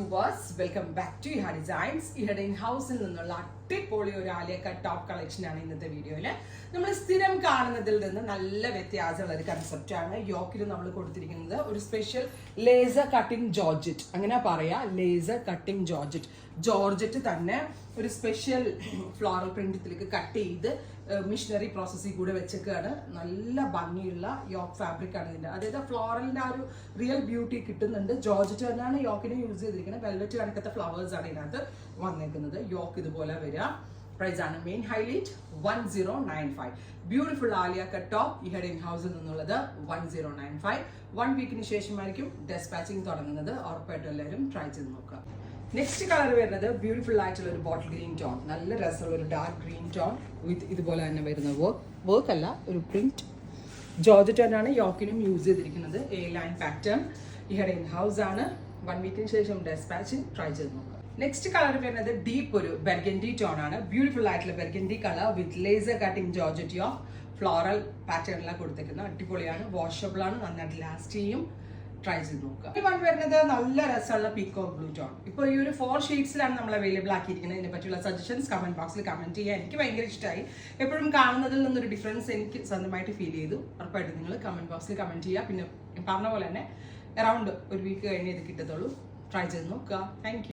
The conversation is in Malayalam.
വ്യൂവേഴ്സ്, വെൽക്കം ബാക്ക് ടു ഇഹ ഡിസൈൻസ്. ഇഹയുടെ ഇൻ ഹൗസിൽ നിന്നുള്ള അടിപൊളി ഒരു ആലിയ കട്ട് ടോപ്പ് കളക്ഷനാണ് ഇന്നത്തെ വീഡിയോയിൽ. നമ്മൾ സ്ഥിരം കാണുന്നതിൽ നിന്ന് നല്ല വ്യത്യാസമുള്ള ഒരു കൺസെപ്റ്റാണ്. യോക്കിൽ നമ്മൾ കൊടുത്തിരിക്കുന്നത് ഒരു സ്പെഷ്യൽ ലേസർ കട്ടിംഗ് ജോർജറ്റ്, അങ്ങനെ പറയാ, ലേസർ കട്ടിംഗ് ജോർജറ്റ് തന്നെ ഒരു സ്പെഷ്യൽ ഫ്ലോറൽ പ്രിന്റത്തിലേക്ക് കട്ട് ചെയ്ത് മിഷനറി പ്രോസസ്സിൽ കൂടെ വെച്ചൊക്കെയാണ്. നല്ല ഭംഗിയുള്ള യോക്ക് ഫാബ്രിക് ആണ് ഇതിൻ്റെ, അതായത് ഫ്ലോറലിൻ്റെ ആ ഒരു റിയൽ ബ്യൂട്ടി കിട്ടുന്നുണ്ട്. ജോർജറ്റ് തന്നെയാണ് യോക്കിനെ യൂസ് ചെയ്തിരിക്കുന്നത്. വെൽവെറ്റ് കണക്കത്തെ ഫ്ലവേഴ്സ് ആണ് ഇതിനകത്ത് വന്നേക്കുന്നത്. യോക്ക് ഇതുപോലെ വരിക. പ്രൈസ് ആണ് main highlight 1095. Beautiful Alia cut top ഇഹയുടെ ഇൻ ഹൗസിൽ നിന്നുള്ളത് 1095. 1 വീക്കിന് ശേഷമായിരിക്കും ഡെസ്പാച്ചിങ് തുടങ്ങുന്നത്. ഉറപ്പായിട്ടും എല്ലാവരും ട്രൈ ചെയ്ത് നോക്കുക. നെക്സ്റ്റ് കളർ വരുന്നത് ബ്യൂട്ടിഫുൾ ആയിട്ടുള്ള ഒരു ബോട്ടിൽ ഗ്രീൻ ടോൺ, നല്ല രസമുള്ള ഒരു ഡാർക്ക് ഗ്രീൻ ടോൺ വിത്ത് ഇതുപോലെ തന്നെ വരുന്ന വർക്ക് അല്ല, ഒരു പ്രിന്റ് ജോർജറ്റ് തന്നെയാണ് യോക്കിനും യൂസ് ചെയ്തിരിക്കുന്നത്. എ ലൈൻ പാറ്റേൺ ഇഹയുടെ ഇൻ ഹൗസ് ആണ്. 1 വീക്കിന് ശേഷം ഡെസ്പാച്ചിങ് ട്രൈ ചെയ്ത് നോക്കുക. നെക്സ്റ്റ് കളർ വരുന്നത് ഡീപ്പ് ഒരു ബെർഗൻഡി ടോൺ ആണ്. ബ്യൂട്ടിഫുൾ ആയിട്ടുള്ള burgundy colour with laser cutting georgette yoke floral പാറ്റേണിലാണ് കൊടുത്തേക്കുന്നത്. അടിപൊളിയാണ്, വാഷബിൾ ആണ്, നന്നായിട്ട് ലാസ്റ്റ് ചെയ്യും. ട്രൈ ചെയ്ത് നോക്കുക. ഈ വൺ വരുന്നത് നല്ല രസമുള്ള പീക്കോക്ക് ബ്ലൂ ടോൺ. ഇപ്പോൾ ഈ ഒരു 4 ഷെയ്ഡ്സിലാണ് നമ്മൾ അവൈലബിൾ ആക്കിയിരിക്കുന്നത്. ഇതിനെ പറ്റിയുള്ള സജഷൻസ് കമന്റ് ബോക്സിൽ കമന്റ് ചെയ്യുക. എനിക്ക് ഭയങ്കര ഇഷ്ടമായി. എപ്പോഴും കാണുന്നതിൽ നിന്നൊരു ഡിഫറൻസ് എനിക്ക് സ്വന്തമായിട്ട് ഫീൽ ചെയ്തു. ഉറപ്പായിട്ട് നിങ്ങൾ കമന്റ് ബോക്സിൽ കമന്റ് ചെയ്യുക. പിന്നെ പറഞ്ഞ പോലെ തന്നെ അറൗണ്ട് 1 വീക്ക് കഴിഞ്ഞ് ഇത് കിട്ടത്തുള്ളൂ. ട്രൈ ചെയ്ത് നോക്കുക. Thank you.